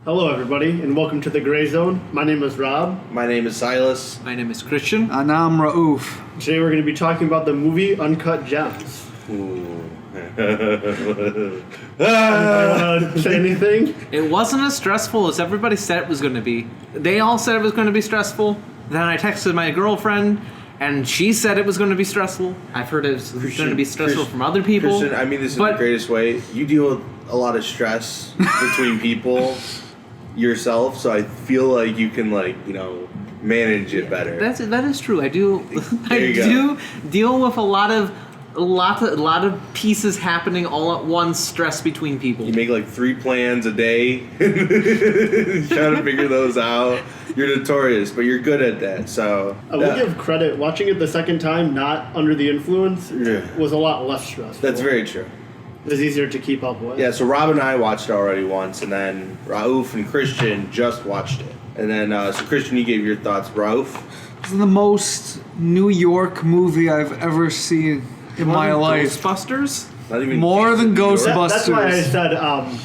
Hello, everybody, and welcome to the Gray Zone. My name is Rob. My name is Silas. My name is Christian. And I'm Raouf. Today we're going to be talking about the movie Uncut Gems. Say anything? It wasn't as stressful as everybody said it was going to be. They all said it was going to be stressful. Then I texted my girlfriend, and she said it was going to be stressful. I've heard it was going to be stressful from other people. Christian, I mean this in the greatest way. You deal with a lot of stress between people yourself, so I feel like you can, manage it better. That is true. I do. I do deal with a lot of pieces happening all at once, stress between people. You make 3 plans a day, trying to figure those out. You're notorious, but you're good at that. So I will give credit. Watching it the second time, not under the influence, was a lot less stressful. That's very true. It was easier to keep up with. Yeah, so Rob and I watched it already once, and then Raouf and Christian just watched it. And then, so Christian, you gave your thoughts. Raouf? It's the most New York movie I've ever seen in my life. Ghostbusters? Not even More than Ghostbusters. That's why I said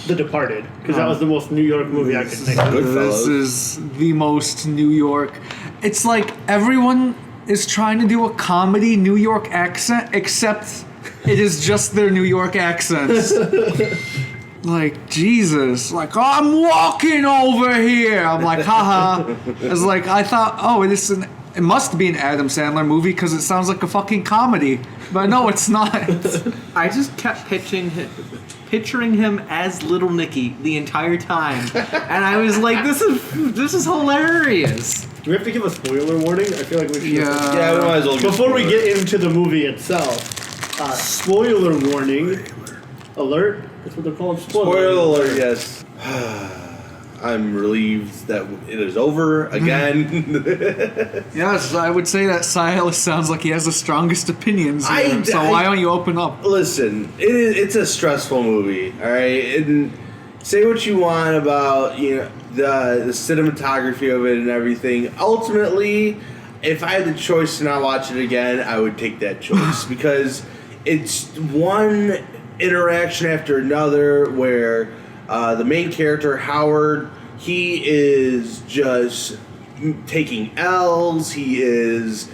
The Departed, because that was the most New York movie I could think of. This is the most New York. It's like everyone is trying to do a comedy New York accent, except it is just their New York accents. Jesus. I'm walking over here. I'm like, haha. It's like, I thought, it must be an Adam Sandler movie because it sounds like a fucking comedy. But no, it's not. I just kept picturing him as Little Nicky the entire time. And I was like, this is hilarious. Do we have to give a spoiler warning? I feel like we should. Yeah, we might as well. Before we get into the movie itself, spoiler warning alert. That's what they're called. Spoiler alert, yes. I'm relieved that it is over again. Yes, I would say that Silas sounds like he has the strongest opinions here, so why don't you open up? Listen, it's a stressful movie, all right? And say what you want about the cinematography of it and everything. Ultimately, if I had the choice to not watch it again, I would take that choice because it's one interaction after another where the main character, Howard, he is just taking L's. He is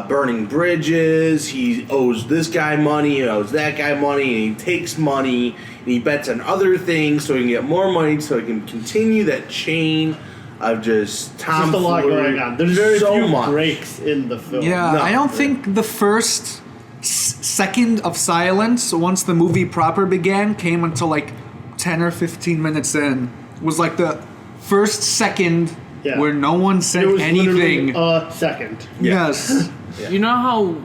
burning bridges. He owes this guy money. He owes that guy money. And he takes money and he bets on other things so he can get more money so he can continue that chain of just tomfoolery. There's just a lot going on. There's very few much breaks in the film. Yeah, I don't think the first second of silence, once the movie proper began, came until 10 or 15 minutes in. Was the first second where no one said anything. A second. Yes. Yeah. You know how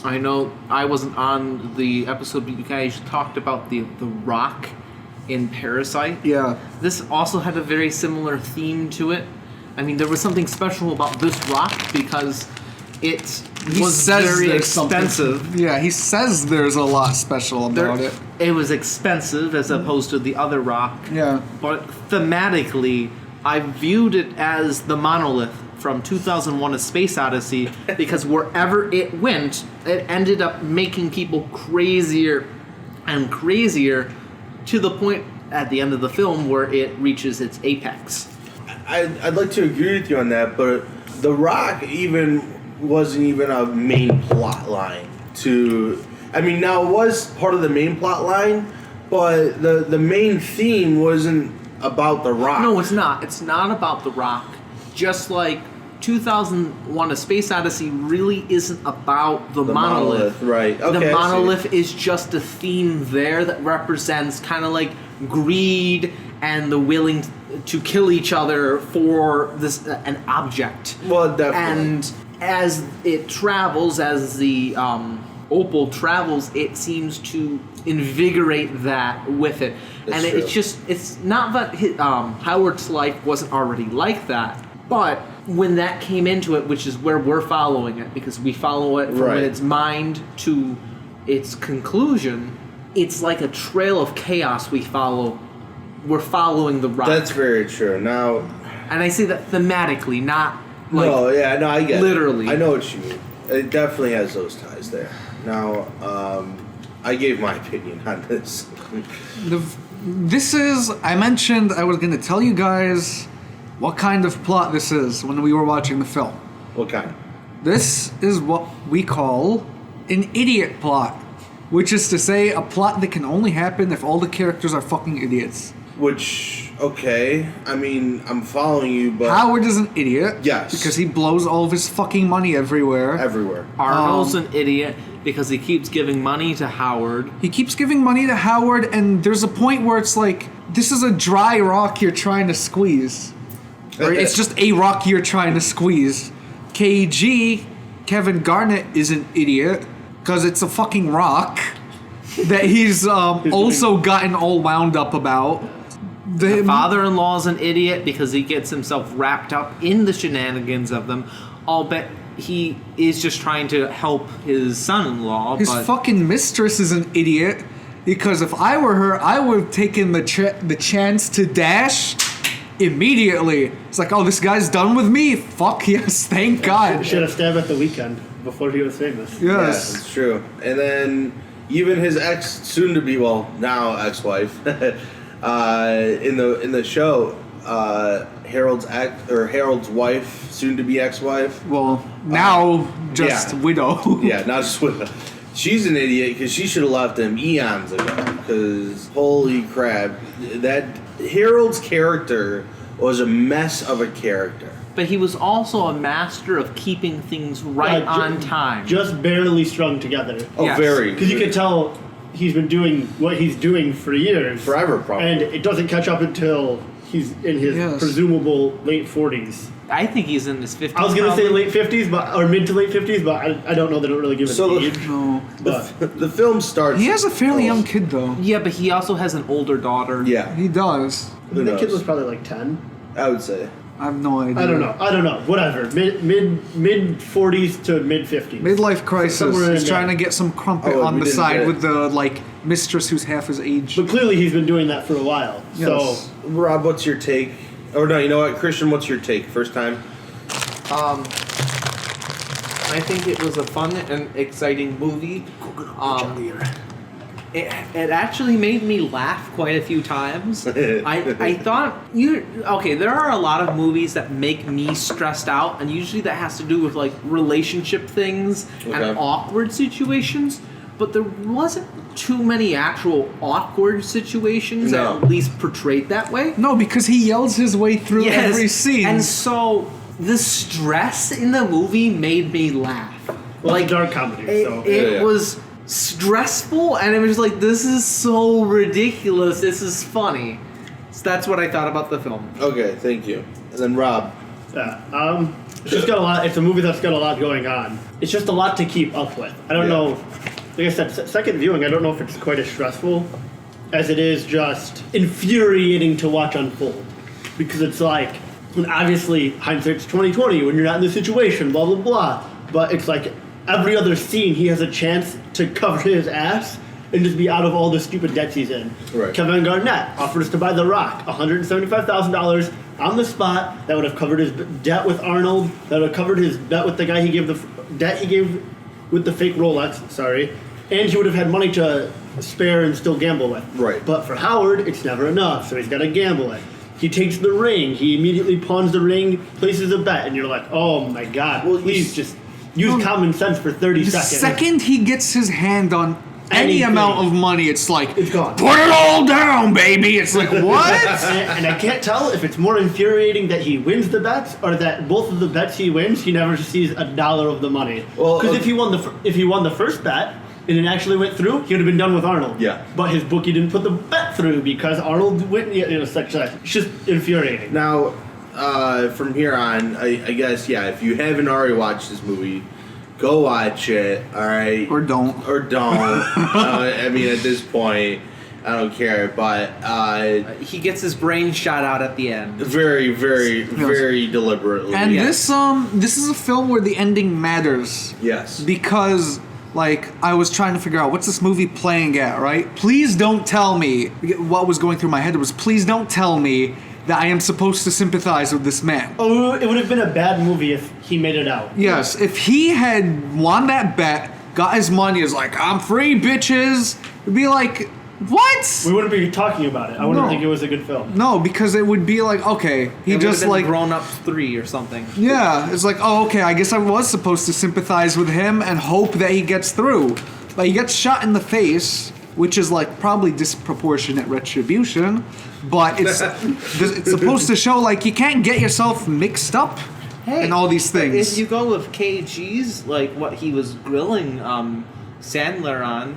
I know I wasn't on the episode, but you guys talked about the rock in Parasite. Yeah. This also had a very similar theme to it. I mean, there was something special about this rock because it was very expensive. Yeah, he says there's a lot special about it. It was expensive as opposed to the other rock. Yeah. But thematically, I viewed it as the monolith from 2001: A Space Odyssey because wherever it went, it ended up making people crazier and crazier to the point at the end of the film where it reaches its apex. I'd like to agree with you on that, but The Rock wasn't even a main plot line now it was part of the main plot line, but the main theme wasn't about The Rock. No, it's not. It's not about The Rock. Just like 2001: A Space Odyssey really isn't about the monolith. Right. Okay, the monolith is just a theme there that represents kind of like greed and the willing to kill each other for this an object. Well, definitely. And as it travels, as the opal travels, it seems to invigorate that with it. That's and true. It's not that Howard's life wasn't already like that, but when that came into it, which is where we're following it, because we follow it from its mind to its conclusion, it's like a trail of chaos we follow. We're following the rock. That's very true. Now, and I say that thematically, not I get literally. it. I know what you mean. It definitely has those ties there. Now, I gave my opinion on this. I mentioned I was going to tell you guys what kind of plot this is when we were watching the film. What kind? This is what we call an idiot plot, which is to say a plot that can only happen if all the characters are fucking idiots. Which, okay, I mean, I'm following you, but... Howard is an idiot. Yes. Because he blows all of his fucking money everywhere. Everywhere. Arnold's an idiot because he keeps giving money to Howard. He keeps giving money to Howard, and there's a point where it's like, this is a dry rock you're trying to squeeze. Or it's just a rock you're trying to squeeze. KG, Kevin Garnett, is an idiot because it's a fucking rock that he's also gotten all wound up about. The father-in-law's an idiot because he gets himself wrapped up in the shenanigans of them. I'll bet he is just trying to help his son-in-law. His fucking mistress is an idiot because if I were her, I would have taken the chance to dash immediately. It's like, oh, this guy's done with me. Fuck yes, thank God. Should have stabbed at the weekend before he was famous. Yes. Yeah, it's true. And then even his soon-to-be, well, now ex-wife, in the show, Harold's wife, soon-to-be ex-wife. Well, now just widow. Yeah, not just widow. She's an idiot because she should have left him eons ago. Because holy crap, that Harold's character was a mess of a character. But he was also a master of keeping things right on time. Just barely strung together. Oh, Yes. very. Because you can tell he's been doing what he's doing for years. Forever, probably. And it doesn't catch up until he's in his presumable late 40s. I think he's in his 50s. I was going to say late 50s, or mid to late 50s, but I don't know. They don't really give it an age. No. But The film starts... He has a fairly young kid, though. Yeah, but he also has an older daughter. Yeah, He does. Who the kid knows? was probably like 10. I would say. I have no idea. I don't know. Whatever. Mid 40s to mid 50s. Midlife crisis. Somewhere in He's there. trying to get some crumpet Oh, on we the didn't side get it. with the mistress who's half his age. But clearly he's been doing that for a while. Yes. So Rob, what's your take? Oh, no, you know what? Christian, what's your take? First time? I think it was a fun and exciting movie. It actually made me laugh quite a few times. I thought there are a lot of movies that make me stressed out, and usually that has to do with like relationship things and awkward situations. But there wasn't too many actual awkward situations, No. at least portrayed that way. No, because he yells his way through every scene. And so the stress in the movie made me laugh. well, it's a dark comedy. It was stressful, and it was like, this is so ridiculous. This is funny. So that's what I thought about the film. Okay, thank you. And then Rob. It's just got a lot. It's a movie that's got a lot going on. It's just a lot to keep up with. I don't know. Like I said, second viewing, I don't know if it's quite as stressful as it is just infuriating to watch unfold. Because it's like, and obviously hindsight's 20/20 when you're not in the situation, blah blah blah. But it's like every other scene he has a chance to cover his ass and just be out of all the stupid debts he's in. Right. Kevin Garnett offers to buy The Rock $175,000 on the spot. That would have covered his debt with Arnold. That would have covered his debt with the guy he gave the debt he gave with the fake Rolex. Sorry, and he would have had money to spare and still gamble with. Right. But for Howard, it's never enough, so he's got to gamble it. He takes the ring. He immediately pawns the ring, places a bet, and you're like, oh my god, please just use common sense for 30 the seconds. second he gets his hand on any Anything. amount of money, it's like, It's gone. put it all down, baby. It's like, what? And I can't tell if it's more infuriating that he wins the bets or that both of the bets he wins, he never sees a dollar of the money. Well, Because if he won the first bet and it actually went through, he would have been done with Arnold. Yeah. But his bookie didn't put the bet through because Arnold went. Such that. It's just infuriating. Now, from here on, I guess, if you haven't already watched this movie, go watch it, alright? Or don't. Or don't. I mean, at this point, I don't care, but He gets his brain shot out at the end. very, very, very deliberately. And Yes. this is a film where the ending matters. Yes. Because, like, I was trying to figure out what's this movie playing at, right? Please don't tell me what was going through my head was please don't tell me that I am supposed to sympathize with this man. Oh, it would have been a bad movie if he made it out. Yes, if he had won that bet, got his money, is like, I'm free, bitches. It'd be like, What? We wouldn't be talking about it. I wouldn't No. think it was a good film. No, because it would be like, okay, he It just would've been like Grown Ups 3 or something. yeah, it's like, oh, okay, I guess I was supposed to sympathize with him and hope that he gets through. Like, he gets shot in the face, which is like probably disproportionate retribution, but it's supposed to show like you can't get yourself mixed up in all these things. If you go with KG's, like what he was grilling Sandler on,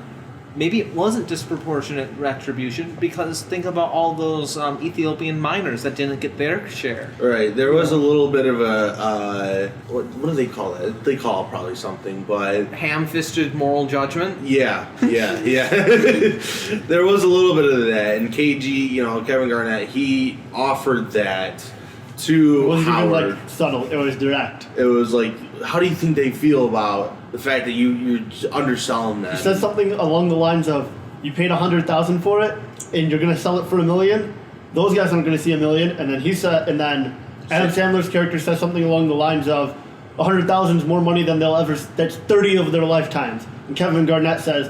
maybe it wasn't disproportionate retribution because think about all those Ethiopian miners that didn't get their share. Right, there was a little bit of a what do they call it? They call it probably something, but Ham-fisted moral judgment. yeah. There was a little bit of that, and KG, Kevin Garnett, he offered that It to wasn't even Howard. like subtle. It was direct. It was like, how do you think they feel about the fact that you're underselling that? He says something along the lines of, "You paid $100,000 for it, and you're gonna sell it for $1 million." Those guys aren't gonna see $1 million. And then then Adam Sandler's character says something along the lines of, "$100,000 is more money than they'll ever. That's 30 of their lifetimes." And Kevin Garnett says,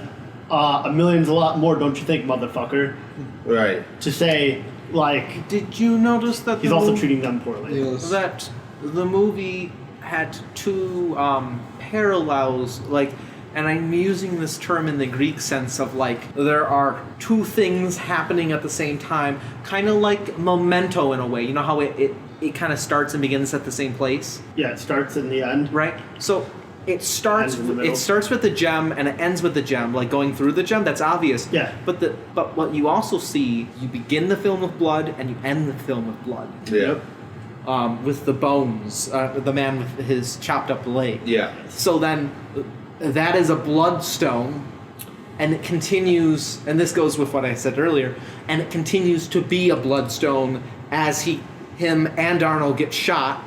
"$1 million's a lot more, don't you think, motherfucker?" Right. To say like Did you notice that he's also treating them poorly. Yes. that the movie had two parallels, like, and I'm using this term in the Greek sense of like there are two things happening at the same time, kind of like Memento in a way. You know how it kind of starts and begins at the same place, Yeah, it starts in the end. right? So it starts Ends in the middle. it starts with the gem and it ends with the gem, like going through the gem. That's obvious. Yeah. But what you also see, you begin the film with blood and you end the film with blood. Yeah. With the bones, the man with his chopped up leg. Yeah. So then, that is a bloodstone, and it continues. And this goes with what I said earlier. And it continues to be a bloodstone as him and Arnold get shot,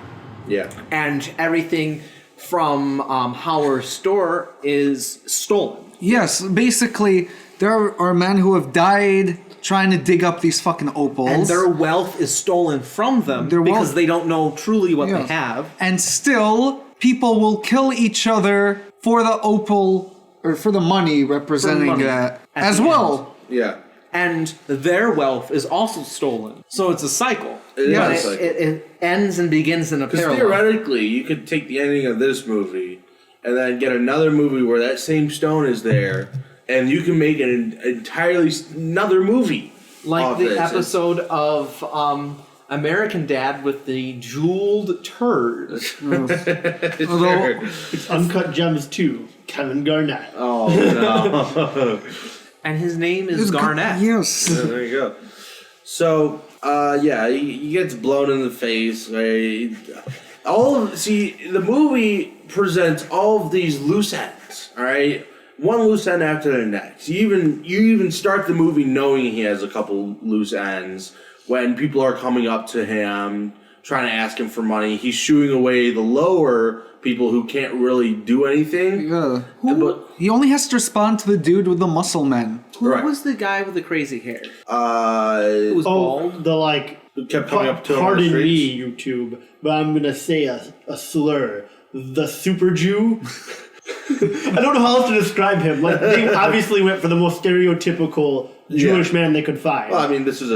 Yeah. and everything from Howard's store is stolen. Yes, basically, there are men who have died trying to dig up these fucking opals. And their wealth is stolen from them Their because wealth- they don't know truly what Yes. they have. And still, people will kill each other for the opal, or for the money representing money that, at as the well. Yeah. And their wealth is also stolen. So it's a cycle. It is But a cycle. it ends and begins in a Because parallel. theoretically, you could take the ending of this movie and then get another movie where that same stone is there, and you can make an entirely another movie. Like off the this. episode of American Dad with the jeweled turd. It's Although- fair. It's Uncut Gems 2, Kevin Garnett. Oh no. And his name is It's Garnett. Yes. There you go. So, yeah, he gets blown in the face. Right? The movie presents all of these loose ends. All right, one loose end after the next. You even start the movie knowing he has a couple loose ends when people are coming up to him trying to ask him for money. He's shooing away the lower people who can't really do anything. Yeah. But He only has to respond to the dude with the muscle men. Who Right. was the guy with the crazy hair? Who uh, was Oh, bald? the like. who kept coming up to him on the Pardon streets. me, YouTube, but I'm gonna say a slur. The Super Jew. I don't know how else to describe him. Like they obviously went for the most stereotypical Jewish man they could find. Well, I mean, this is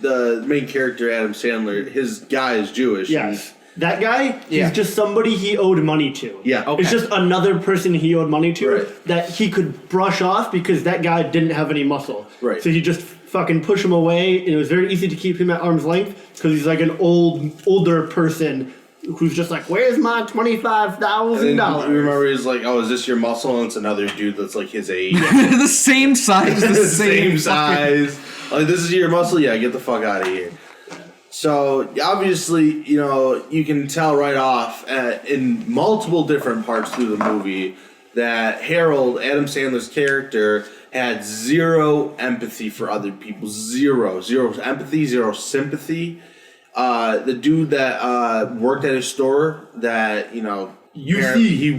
the main character, Adam Sandler. His guy is Jewish. Yes. That guy, Yeah. he's just somebody he owed money to. Yeah. Okay. It's just another person he owed money to Right. that he could brush off because that guy didn't have any muscle. Right. So he just fucking push him away, and it was very easy to keep him at arm's length because he's like an older person who's just like, "Where's my $25,000?" And then you remember he's like, "Oh, is this your muscle?" And it's another dude that's like his age, The same size, the same same size. Like, this is your muscle? Yeah, get the fuck out of here. So obviously, you can tell right off in multiple different parts through the movie that Harold, Adam Sandler's character, had zero empathy for other people. Zero empathy, zero sympathy. The dude that worked at his store, that he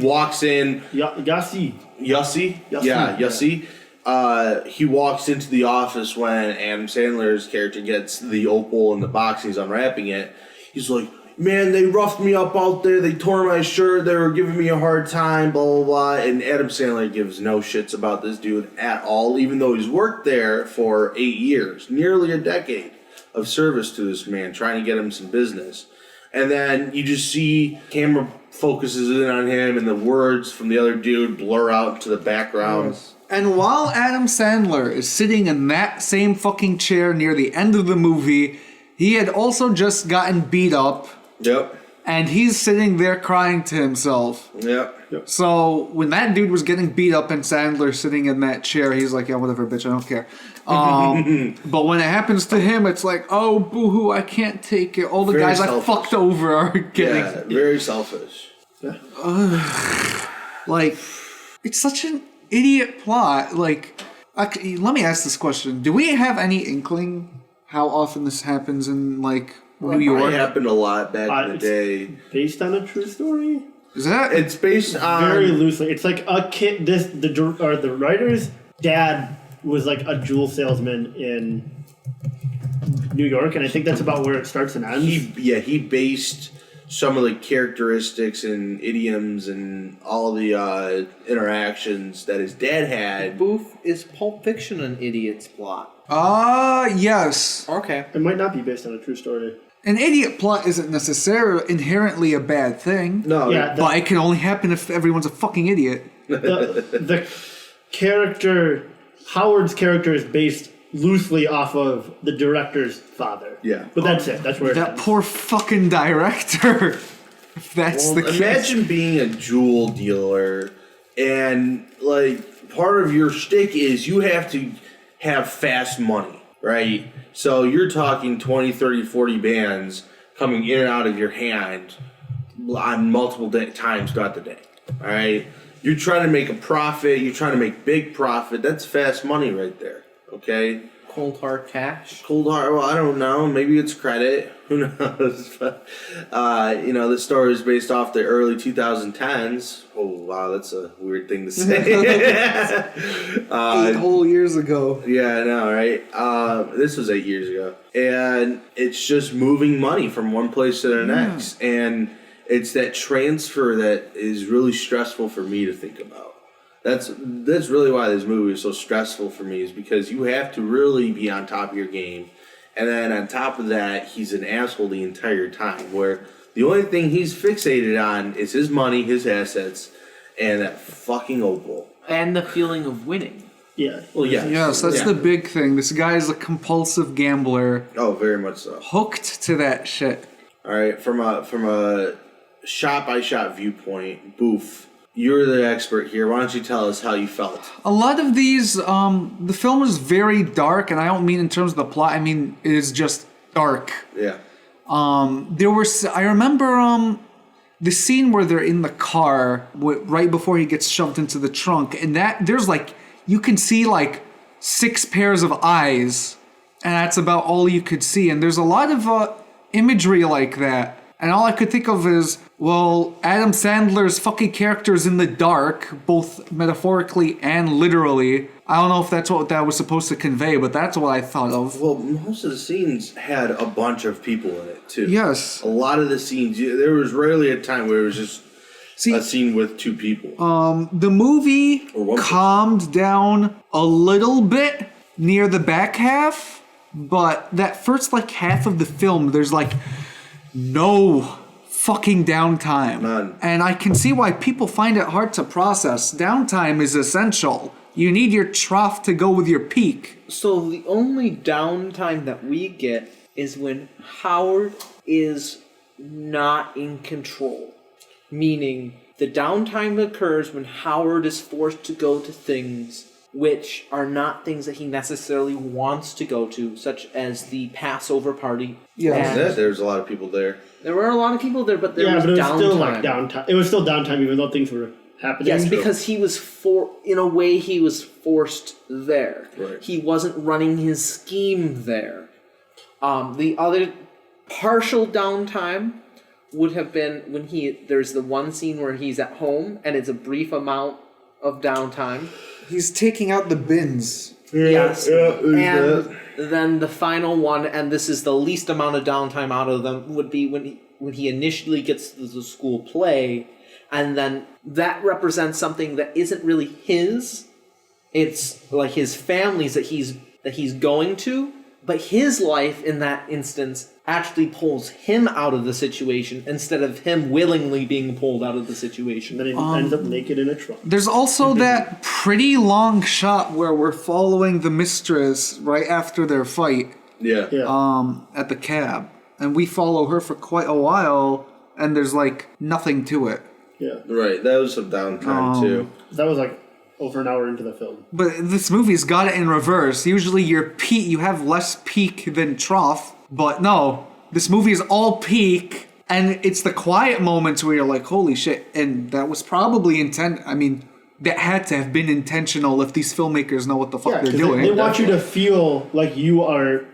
walks in. Yassi. Yussie? Yussie, Yeah, yeah. Yussie. He walks into the office when Adam Sandler's character gets the opal in the box and he's unwrapping it. He's like, man, they roughed me up out there. They tore my shirt. They were giving me a hard time, blah, blah, blah. And Adam Sandler gives no shits about this dude at all, even though he's worked there for 8 years, nearly a decade of service to this man, trying to get him some business. And then you just see camera focuses in on him and the words from the other dude blur out to the background. Yes. And while Adam Sandler is sitting in that same fucking chair near the end of the movie, he had also just gotten beat up. Yep. And he's sitting there crying to himself. Yep. So when that dude was getting beat up and Sandler sitting in that chair, he's like, yeah, whatever, bitch, I don't care. But when it happens to him, it's like, oh, boo-hoo, I can't take it. All the Very guys selfish. I fucked over are getting... Yeah, very selfish. Like, it's such an idiot plot. Like, let me ask this question. Do we have any inkling how often this happens in, like, New York? It happened a lot back in the day. Based on a true story? Is that... It's based on... Very loosely. It's like a kid, the writer's dad was like a jewel salesman in New York, and I think that's about where it starts and ends. He based some of the characteristics and idioms and all the interactions that his dad had. Boof, is Pulp Fiction an idiot's plot? Yes. Okay. It might not be based on a true story. An idiot plot isn't necessarily inherently a bad thing. No. Yeah, But it can only happen if everyone's a fucking idiot. the character, Howard's character, is based loosely off of the director's father. Yeah. But that's it. That's where it That ends. poor fucking director. If that's the case. Imagine being a jewel dealer and, like, part of your shtick is you have to have fast money, right? So you're talking 20, 30, 40 bands coming in and out of your hand on multiple times throughout the day, all right? You're trying to make a profit. You're trying to make big profit. That's fast money right there, okay? Cold hard cash. Cold hard, well, I don't know. Maybe it's credit. Who knows? But, the story is based off the early 2010s. Oh, wow, that's a weird thing to say. 8 whole years ago. Yeah, I know, right? This was 8 years ago. And it's just moving money from one place to the next. And it's that transfer that is really stressful for me to think about. That's really why this movie is so stressful for me, is because you have to really be on top of your game. And then on top of that, he's an asshole the entire time, where the only thing he's fixated on is his money, his assets, and that fucking opal. And the feeling of winning. Yeah. Well, yeah. Yes, that's the big thing. This guy is a compulsive gambler. Oh, very much so. Hooked to that shit. All right, from a shot-by-shot viewpoint, Boof, you're the expert here. Why don't you tell us how you felt? A lot of these, the film is very dark, and I don't mean in terms of the plot. I mean, it is just dark. Yeah. I remember the scene where they're in the car right before he gets shoved into the trunk, and there's like, you can see like 6 pairs of eyes, and that's about all you could see. And there's a lot of imagery like that. And all I could think of is, well, Adam Sandler's fucking character's in the dark, both metaphorically and literally. I don't know if that's what that was supposed to convey, but that's what I thought of. Well, most of the scenes had a bunch of people in it, too. Yes. A lot of the scenes, there was rarely a time where it was just a scene with 2 people. The movie Or one calmed down a little bit near the back half, but that first like half of the film, there's like no fucking downtime. None. And I can see why people find it hard to process. Downtime is essential. You need your trough to go with your peak. So the only downtime that we get is when Howard is not in control. Meaning, the downtime occurs when Howard is forced to go to things which are not things that he necessarily wants to go to, such as the Passover party. Yeah. There's a lot of people there. There were a lot of people there, but there was but it was downtime. still like downtime. It was still downtime, even though things were happening. Yes, because he was in a way he was forced there. Right. He wasn't running his scheme there. The other partial downtime would have been when there's the one scene where he's at home and it's a brief amount of downtime. He's taking out the bins. Yes. Yeah, And then the final one, and this is the least amount of downtime out of them, would be when he initially gets to the school play, and then that represents something that isn't really his. It's like his family's that he's going to, but his life in that instance actually pulls him out of the situation instead of him willingly being pulled out of the situation. Then he ends up naked in a trunk. There's also that pretty long shot where we're following the mistress right after their fight. Yeah. At the cab, and we follow her for quite a while, and there's like nothing to it. Yeah. Right. That was some downtime too. That was like over an hour into the film. But this movie's got it in reverse. Usually you have less peak than trough, but no, this movie is all peak, and it's the quiet moments where you're like, holy shit, and that was probably that had to have been intentional if these filmmakers know what the fuck they're doing. They want you to feel like you are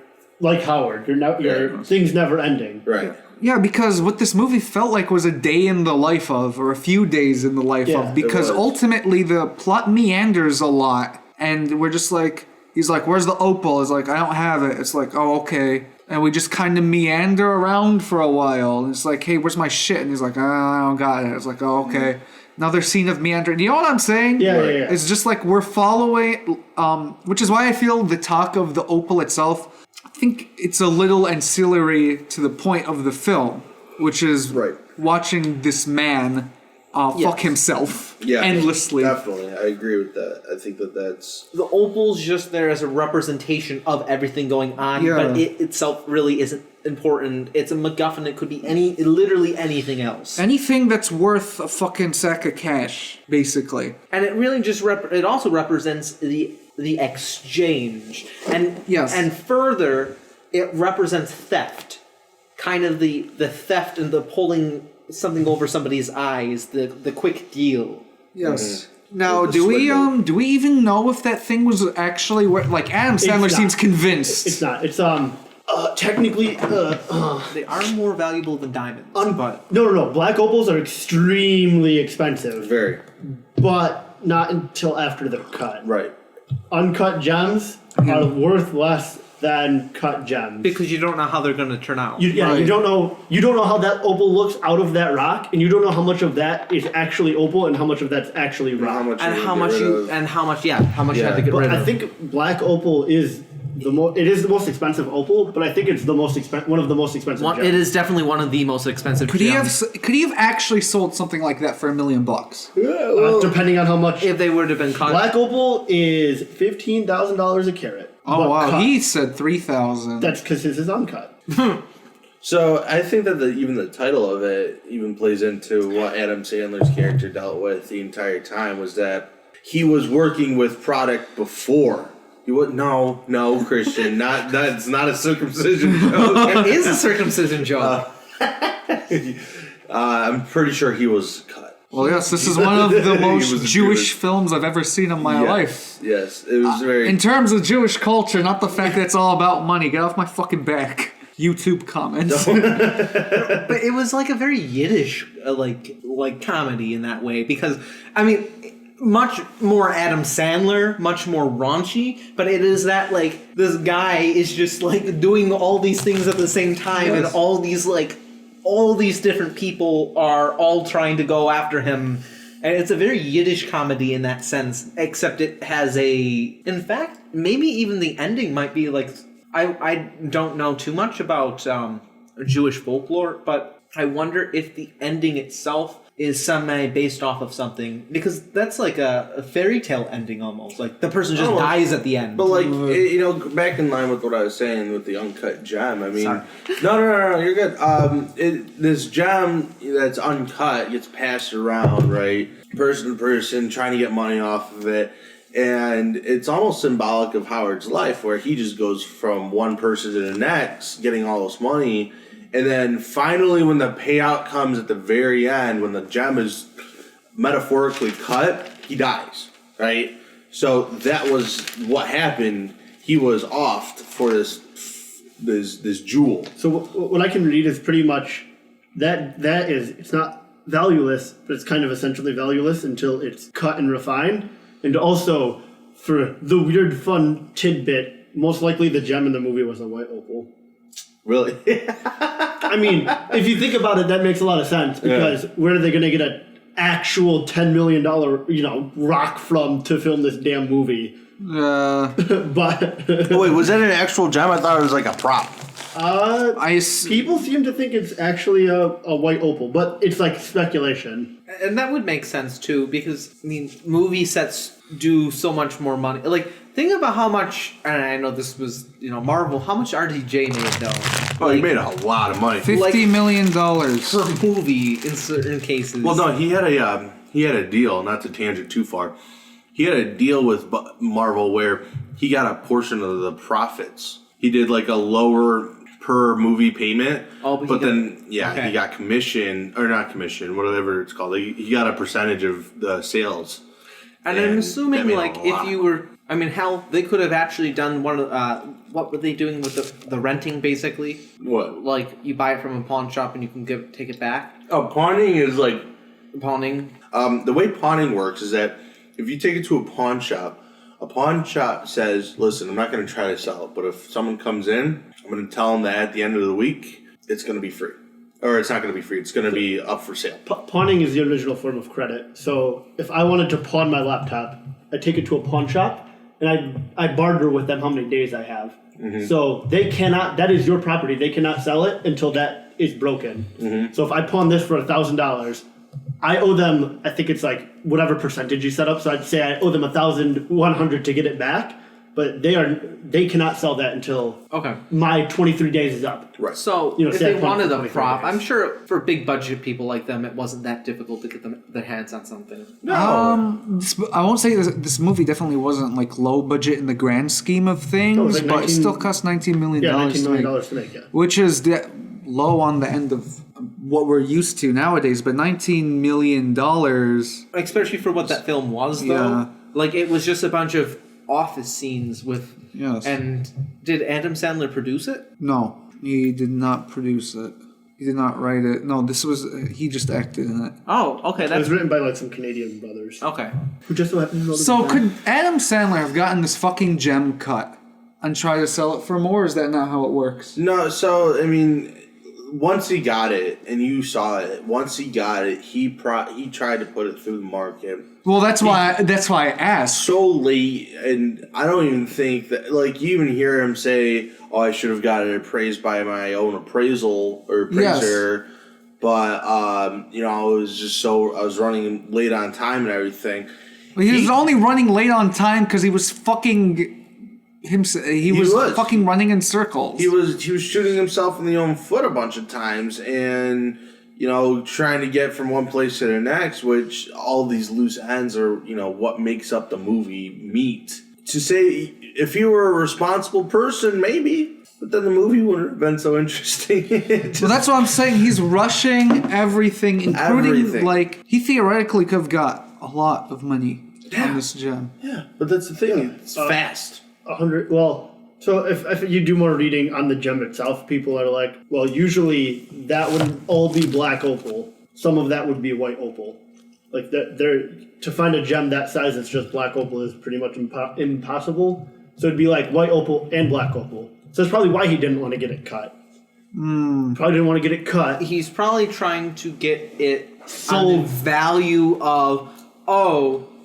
like Howard. Your thing's never ending. Right. Yeah, because what this movie felt like was a day in the life of, or a few days in the life of, because ultimately the plot meanders a lot, and we're just like, he's like, where's the opal? It's like, I don't have it. It's like, oh, okay. And we just kind of meander around for a while. And it's like, hey, where's my shit? And he's like, oh, I don't got it. It's like, oh, okay. Another scene of meandering. You know what I'm saying? Yeah. It's just like we're following, which is why I feel the talk of the opal itself, I think it's a little ancillary to the point of the film, which is watching this man fuck himself endlessly. Definitely. I agree with that. I think that's... The opal's just there as a representation of everything going on, but it itself really isn't important. It's a MacGuffin. It could be literally anything else. Anything that's worth a fucking sack of cash, basically. And it really just it also represents the exchange, and further, it represents theft, kind of the theft and the pulling something over somebody's eyes, the quick deal. Yes. Now, do we even know if that thing was actually like Adam Sandler seems convinced? It's not. It's technically they are more valuable than diamonds. But no. Black opals are extremely expensive. Very. But not until after they're cut. Right. Uncut gems are worth less than cut gems because you don't know how they're going to turn out. You don't know how that opal looks out of that rock, and you don't know how much of that is actually opal and how much of that's actually rock, how much you have to get rid of. I think black opal is the most expensive opal, but I think it's one of the most expensive gems. It is definitely one of the most expensive gems. Could he have actually sold something like that for $1 million? Depending on how much. If they would have been cut. Black opal is $15,000 a carat. Oh wow, he said 3,000. That's because this is uncut. So I think that even the title of it even plays into what Adam Sandler's character dealt with the entire time, was that he was working with product before. He would no, Christian, that's not a circumcision joke. It is a circumcision joke. I'm pretty sure he was cut. Well, yes, this is one of the most Jewish films I've ever seen in my life. Yes, it was very... In terms of Jewish culture, not the fact that it's all about money. Get off my fucking back. YouTube comments. But it was like a very Yiddish, like comedy in that way. Because, I mean, much more Adam Sandler, much more raunchy. But it is that, like, this guy is just, like, doing all these things at the same time. And all these different people are all trying to go after him. And it's a very Yiddish comedy in that sense, except it has in fact, maybe even the ending might be like, I don't know too much about Jewish folklore, but I wonder if the ending itself is somehow based off of something, because that's like a fairy tale ending almost. Like the person just dies at the end. But like, back in line with what I was saying with the uncut gem, I mean, no, you're good. This gem that's uncut gets passed around, right, person to person, trying to get money off of it. And it's almost symbolic of Howard's life, where he just goes from one person to the next, getting all this money. And then finally, when the payout comes at the very end, when the gem is metaphorically cut, he dies, right? So that was what happened. He was offed for this jewel. So what I can read is pretty much it's not valueless, but it's kind of essentially valueless until it's cut and refined. And also, for the weird, fun tidbit, most likely the gem in the movie was a white opal. Really? I mean, if you think about it, that makes a lot of sense because where are they going to get an actual $10 million, rock from to film this damn movie? But Oh, wait, was that an actual gem? I thought it was like a prop. people seem to think it's actually a white opal, but it's like speculation. And that would make sense too, because I mean, movie sets do so much more money. Like, think about how much, and I know this was Marvel. How much RDJ made though? Oh, he made a lot of money. $50 million per movie in certain cases. Well, no, he had a deal. Not to tangent too far. He had a deal with Marvel where he got a portion of the profits. He did like a lower per movie payment. Oh, but then he got commission or not commission, whatever it's called. He got a percentage of the sales. And I'm assuming, like, if you were, I mean, hell, they could have actually done one of, what were they doing with the renting, basically? What? Like, you buy it from a pawn shop and you can take it back? Oh, pawning is like... Pawning? The way pawning works is that if you take it to a pawn shop says, listen, I'm not going to try to sell it, but if someone comes in, I'm going to tell them that at the end of the week, it's going to be free. Or it's not going to be free. It's going to be up for sale. Pawning is the original form of credit. So if I wanted to pawn my laptop, I take it to a pawn shop, and I barter with them how many days I have. Mm-hmm. So they cannot, that is your property. They cannot sell it until that is broken. Mm-hmm. So if I pawn this for $1,000, I owe them, I think it's like whatever percentage you set up. So I'd say I owe them $1,100 to get it back. But they cannot sell that until my 23 days is up. Right. So if they wanted a prop, days. I'm sure for big budget people like them, it wasn't that difficult to get their hands on something. No. I won't say this movie definitely wasn't like low budget in the grand scheme of things, but it still cost $19 million. Yeah, $19 million to make it. Which is low on the end of what we're used to nowadays, but $19 million. Especially for what that film was, though. Yeah. Like, it was just a bunch of office scenes with... Yes. And did Adam Sandler produce it? No, he did not produce it. He did not write it. No, this was... he just acted in it. Oh, okay. It was written by like some Canadian brothers. Okay. Who just so happened to know So could Adam Sandler have gotten this fucking gem cut and try to sell it for more, or is that not how it works? No, so, I mean... Once he got it, and you saw it, he tried to put it through the market. Well, that's why I asked. So late, and I don't even think that, like, you even hear him say, oh, I should have got it appraised by my own appraiser. Yes. But, I was running late on time and everything. Well, he was only running late on time because he was fucking... He was fucking running in circles. He was shooting himself in the own foot a bunch of times, and trying to get from one place to the next, which all these loose ends are what makes up the movie meat. To say if you were a responsible person, maybe, but then the movie wouldn't have been so interesting. Well, that's what I'm saying. He's rushing everything, including like he theoretically could have got a lot of money on this gem. Yeah, but that's the thing. It's fast. 100. Well, so if you do more reading on the gem itself, people are like, well, usually that would all be black opal. Some of that would be white opal. Like to find a gem that size that's just black opal is pretty much impossible. So it'd be like white opal and black opal. So that's probably why he didn't want to get it cut. Probably didn't want to get it cut. He's probably trying to get it sold value of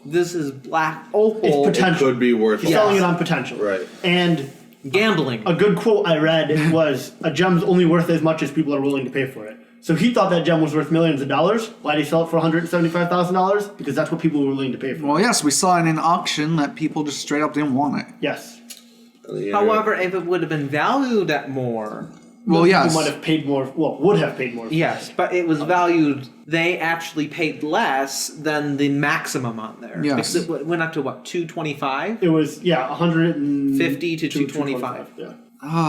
this is black opal. It's potential. It could be worth it. Selling it on potential. Right. And gambling. A good quote I read was, a gem's only worth as much as people are willing to pay for it. So he thought that gem was worth millions of dollars. Why did he sell it for $175,000? Because that's what people were willing to pay for. Well, yes, we saw in an auction that people just straight up didn't want it. Yes. However, if it would have been valued at more... Well, yes. People might have paid more, would have paid more. Yes, but it was valued, they actually paid less than the maximum on there. Yes. Because it went up to, what, 225? It was, 150 to 225. Yeah.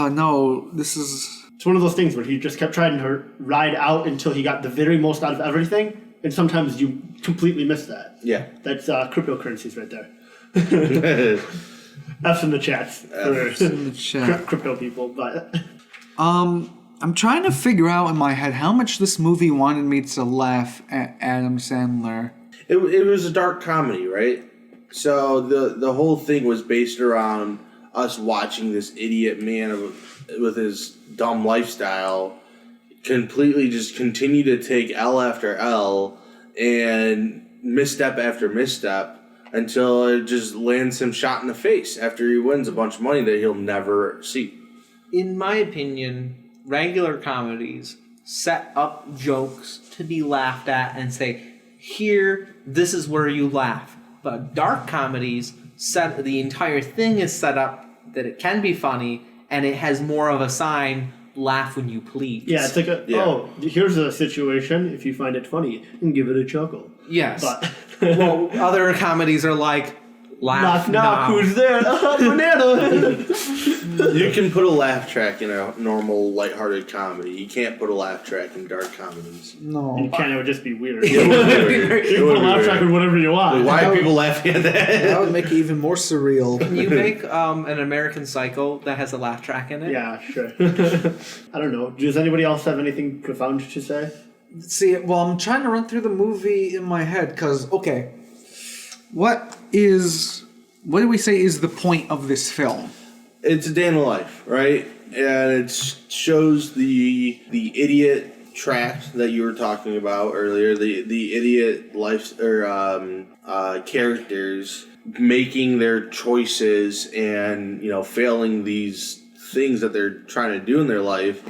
No, this is... It's one of those things where he just kept trying to ride out until he got the very most out of everything, and sometimes you completely miss that. Yeah. That's cryptocurrencies right there. F's in the chats for crypto people, but... I'm trying to figure out in my head how much this movie wanted me to laugh at Adam Sandler. It was a dark comedy, right? So the whole thing was based around us watching this idiot man with his dumb lifestyle completely just continue to take L after L and misstep after misstep until it just lands him shot in the face after he wins a bunch of money that he'll never see. In my opinion, regular comedies set up jokes to be laughed at and say, here, this is where you laugh. But dark comedies, the entire thing is set up that it can be funny, and it has more of a sign, laugh when you please. Yeah, it's like here's a situation, if you find it funny, and give it a chuckle. Yes. But well, other comedies are like, laugh knock, now. who's there? Banana! You can put a laugh track in a normal, lighthearted comedy. You can't put a laugh track in dark comedies. No. You can't, it would just be weird. It would be weird. You can put a laugh track in whatever you want. Why are people laughing at that? That would make it even more surreal. Can you make an American Psycho that has a laugh track in it? Yeah, sure. I don't know. Does anybody else have anything profound to say? See, well, I'm trying to run through the movie in my head because, okay, what do we say is the point of this film? It's a day in the life, right? And it shows the idiot tract that you were talking about earlier, the idiot life or characters making their choices and failing these things that they're trying to do in their life.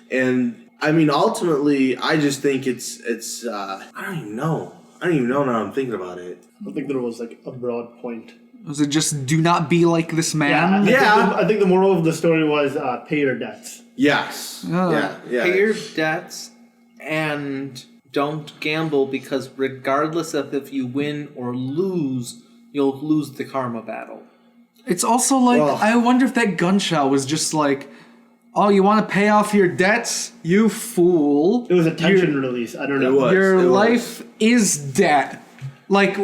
And I mean, ultimately, I just think it's I don't even know now I'm thinking about it. I don't think there was like a broad point. Was it just do not be like this man? I think the moral of the story was pay your debts. Yes. Yeah. Pay your debts and don't gamble, because regardless of if you win or lose, you'll lose the karma battle. It's also like, I wonder if that gunshot was just like, oh, you want to pay off your debts? You fool. It was a tension release. I don't know. It was. Your life is debt. Like,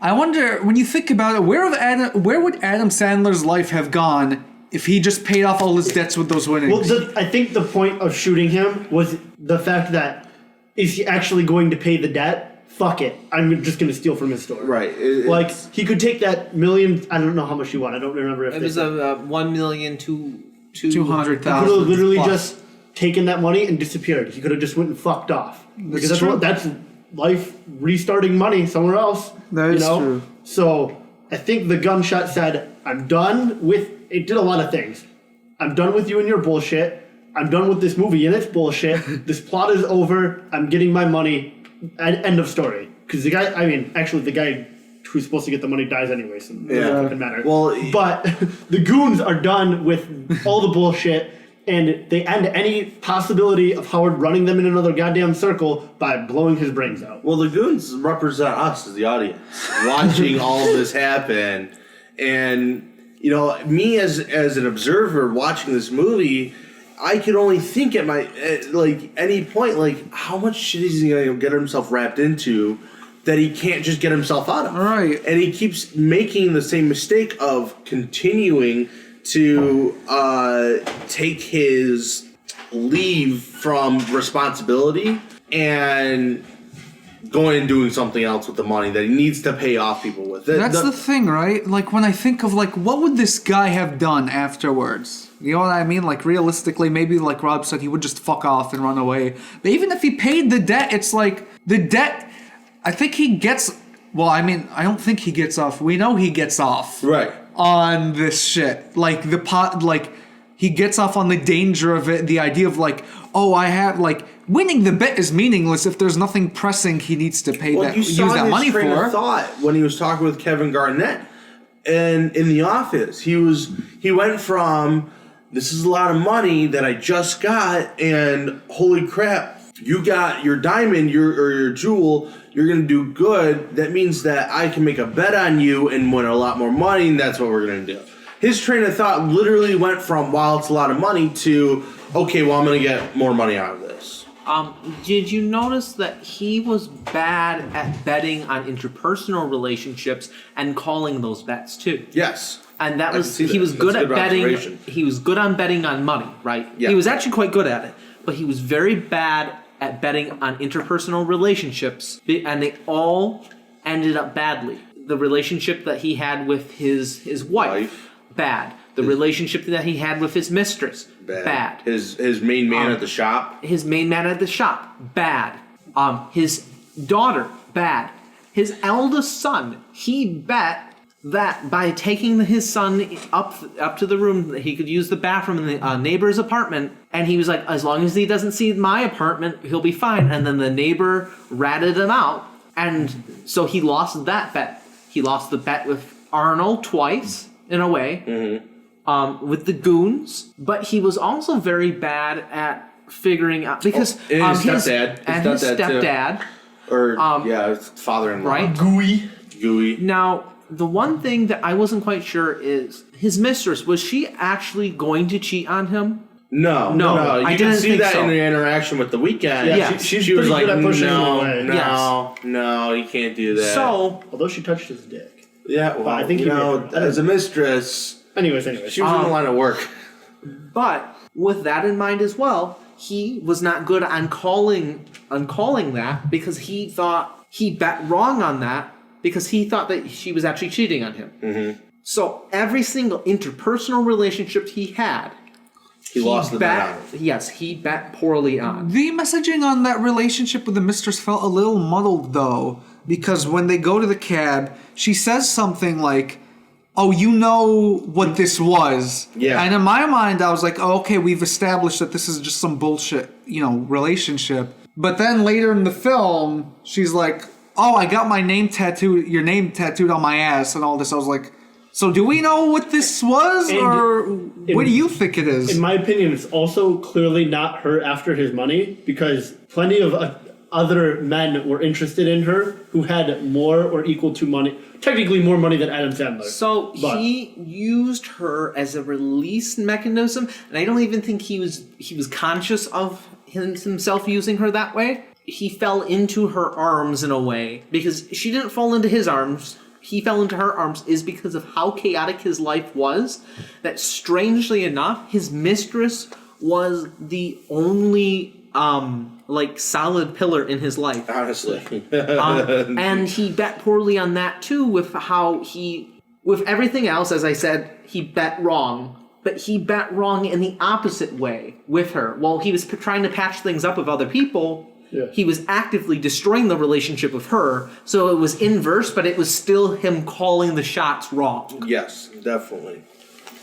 I wonder, when you think about it, where would Adam Sandler's life have gone if he just paid off all his debts with those winnings? Well, I think the point of shooting him was the fact that, is he actually going to pay the debt? Fuck it. I'm just going to steal from his store. Right. Like, he could take that million, I don't know how much he won. I don't remember if it was a 1,200,000 He could have literally just taken that money and disappeared. He could have just went and fucked off. Because that's life restarting money somewhere else. That is true. So I think the gunshot said, I'm done with, it did a lot of things. I'm done with you and your bullshit. I'm done with this movie and its bullshit. This plot is over. I'm getting my money. End of story. Because the guy who's supposed to get the money dies anyway, so it doesn't fucking matter. Well, but the goons are done with all the bullshit, and they end any possibility of Howard running them in another goddamn circle by blowing his brains out. Well, the goons represent us as the audience, watching all of this happen. And, me as an observer watching this movie, I could only think at any point, how much shit is he going to get himself wrapped into that he can't just get himself out of. Right. And he keeps making the same mistake of continuing to take his leave from responsibility and going and doing something else with the money that he needs to pay off people with. That's the thing, right? Like, when I think of, what would this guy have done afterwards? You know what I mean? Like, realistically, maybe like Rob said, he would just fuck off and run away. But even if he paid the debt, it's like, the debt... I think he gets... Well, I don't think he gets off. We know he gets off. Right. On this shit. He gets off on the danger of it, the idea of winning the bet is meaningless if there's nothing pressing he needs to pay use that money for. Of thought when he was talking with Kevin Garnett and in The Office. He went from, this is a lot of money that I just got, and holy crap, you got your diamond, your jewel, you're going to do good. That means that I can make a bet on you and win a lot more money, and that's what we're going to do. His train of thought literally went from, while it's a lot of money, to, okay, well, I'm going to get more money out of this. Did you notice that he was bad at betting on interpersonal relationships and calling those bets too? Yes. And he was good at betting. He was good on betting on money, right? Yeah. He was actually quite good at it, but he was very bad at betting on interpersonal relationships, and they all ended up badly. The relationship that he had with his wife, bad. The relationship that he had with his mistress, bad. His main man at the shop. His main man at the shop, bad. His daughter, bad. His eldest son, he bet that by taking his son up to the room, he could use the bathroom in the neighbor's apartment, and he was like, as long as he doesn't see my apartment, he'll be fine. And then the neighbor ratted him out, and so he lost that bet. He lost the bet with Arnold twice, in a way, with the goons, but he was also very bad at figuring out, because his stepdad. His stepdad, his father-in-law. right? Gooey. Now, the one thing that I wasn't quite sure is his mistress, was she actually going to cheat on him? No. I You can didn't see think that so. in the interaction with the Weekend. Yeah, she was like, good at pushing him away. no, you can't do that. So, Although she touched his dick. yeah, well, I think you know, as a mistress, Anyways. she was in the line of work. but with that in mind as well, he was not good on calling that, because he thought he bet wrong on that, because he thought that she was actually cheating on him. Mm-hmm. So every single interpersonal relationship he had, He lost the bet on it. Yes, he bet poorly on. The messaging on that relationship with the mistress felt a little muddled, though, because when they go to the cab, she says something like, "Oh, you know what this was." Yeah. And in my mind, I was like, "Oh, okay, we've established that this is just some bullshit, relationship." But then later in the film, she's like, "Oh, I got your name tattooed on my ass," and all this. I was like, so do we know what this was, or what do you think it is? In my opinion, it's also clearly not her after his money, because plenty of other men were interested in her who had more or equal to money, technically more money than Adam Sandler. So he used her as a release mechanism, and I don't even think he was conscious of himself using her that way. He fell into her arms in a way, because she didn't fall into his arms. He fell into her arms is because of how chaotic his life was, that strangely enough, his mistress was the only solid pillar in his life. Honestly. And he bet poorly on that too, with everything else, as I said, he bet wrong. But he bet wrong in the opposite way with her. While he was trying to patch things up with other people, he was actively destroying the relationship with her. So it was inverse, but it was still him calling the shots wrong. Yes, definitely.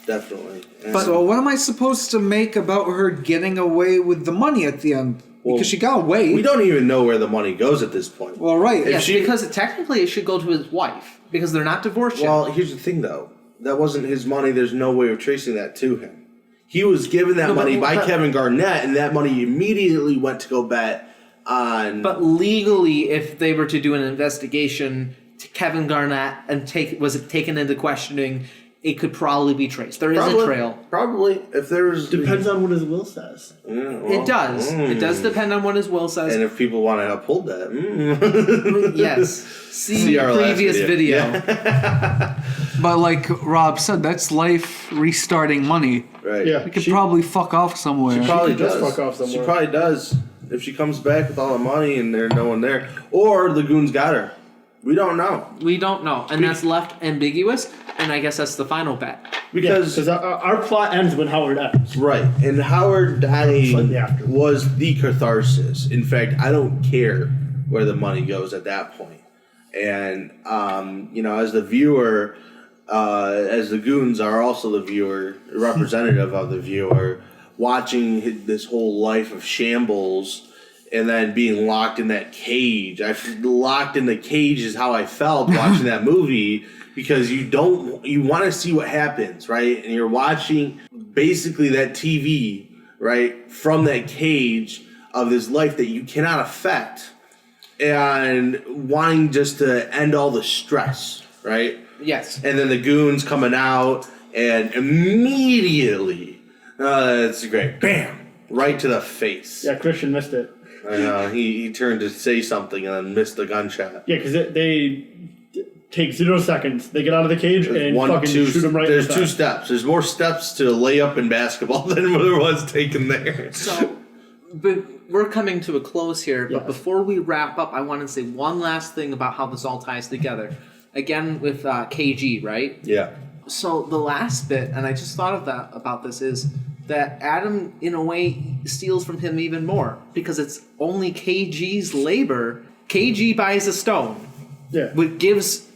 And So what am I supposed to make about her getting away with the money at the end? Because she got away. we don't even know where the money goes at this point. Well, right. Yes, because technically it should go to his wife, because they're not divorced yet. Well, here's the thing, though. That wasn't his money. There's no way of tracing that to him. He was given that money by Kevin Garnett, and that money immediately went to go bet on... But legally, if they were to do an investigation to Kevin Garnett and was it taken into questioning, it could probably be traced. There is a trail. Probably. If there's... Depends on what his will says. It does. It does depend on what his will says. And if people want to uphold that... Yes. See our previous last video. But like Rob said, that's life restarting money. Right. Yeah. You could probably fuck off somewhere. She probably could just does. fuck off somewhere. She probably does. If she comes back with all the money and there's no one there. Or the goons got her. We don't know. We don't know. And that's left ambiguous. And I guess that's the final bet. Because our plot ends when Howard ends. right, and Howard dying Slightly after. was the catharsis. In fact, I don't care where the money goes at that point. And as the viewer, as the goons are also the viewer, representative of the viewer, watching this whole life of shambles, and then being locked in that cage. Locked in the cage is how I felt watching that movie. Because you want to see what happens, right? And you're watching basically that TV, right, from that cage of this life that you cannot affect, and wanting just to end all the stress, right? Yes. And then the goons coming out, and immediately, it's great, bam, right to the face. Yeah, Christian missed it. I know, he turned to say something and then missed the gunshot. Yeah, because they take 0 seconds. They get out of the cage and fucking shoot him right in the There's back. 2 steps. There's more steps to lay up in basketball than there was taken there. So, but we're coming to a close here. But Yes. before we wrap up, I want to say one last thing about how this all ties together. Again, with KG, right? Yeah. So the last bit, and I just thought of that about this, is that Adam, in a way, steals from him even more because it's only KG's labor. KG buys a stone, which gives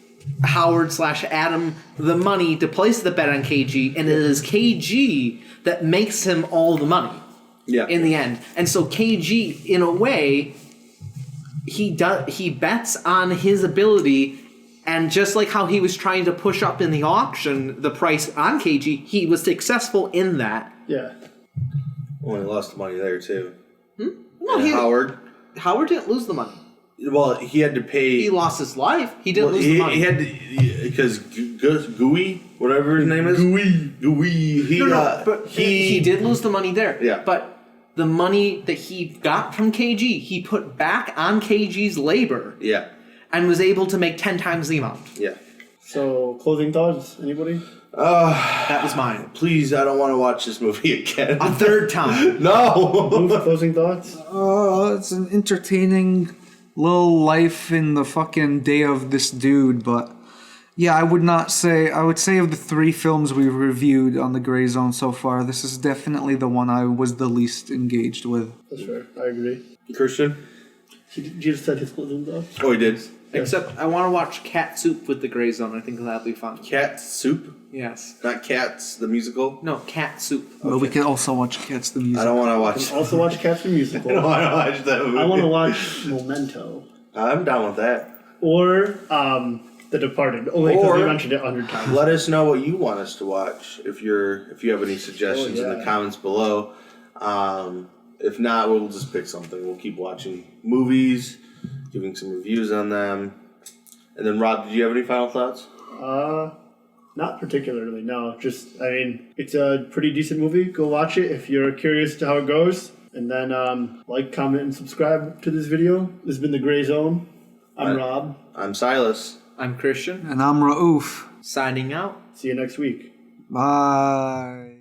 Howard/Adam the money to place the bet on KG, and it is KG that makes him all the money. In the end, and so KG, in a way, he bets on his ability. And just like how he was trying to push up in the auction the price on KG, he was successful in that. Yeah. Only lost money there too. No, Howard didn't lose the money. Well, he had to pay. He lost his life. He didn't lose the money. He had to, because Gooey, whatever his name is, Gooey. But he did lose the money there. Yeah. But the money that he got from KG, he put back on KG's labor. Yeah. And was able to make 10 times the amount. Yeah. So, closing thoughts? Anybody? That was mine. Please, I don't want to watch this movie again. A third time. No. Closing thoughts? It's an entertaining little life in the fucking day of this dude, but yeah, I would say of the 3 films we've reviewed on the Gray Zone so far, this is definitely the one I was the least engaged with. That's fair. I agree. Christian? He just said his closing thoughts. Oh, he did? Except I want to watch Cat Soup with the Gray Zone. I think that'll be fun. Cat Soup? Yes. Not Cats, the musical? No, Cat Soup. But we can also watch Cats the Musical. I don't want to I watch. can also watch Cats the Musical. I don't want to watch that movie. I want to watch Memento. I'm down with that. Or The Departed. Only because you mentioned it 100 times. Let us know what you want us to watch if you have any suggestions in the comments below. If not, we'll just pick something. We'll keep watching movies, giving some reviews on them. And then, Rob, did you have any final thoughts? Not particularly, no. Just, I mean, it's a pretty decent movie. Go watch it if you're curious to how it goes. And then like, comment, and subscribe to this video. This has been The Gray Zone. I'm Rob. I'm Silas. I'm Christian. And I'm Raouf. Signing out. See you next week. Bye.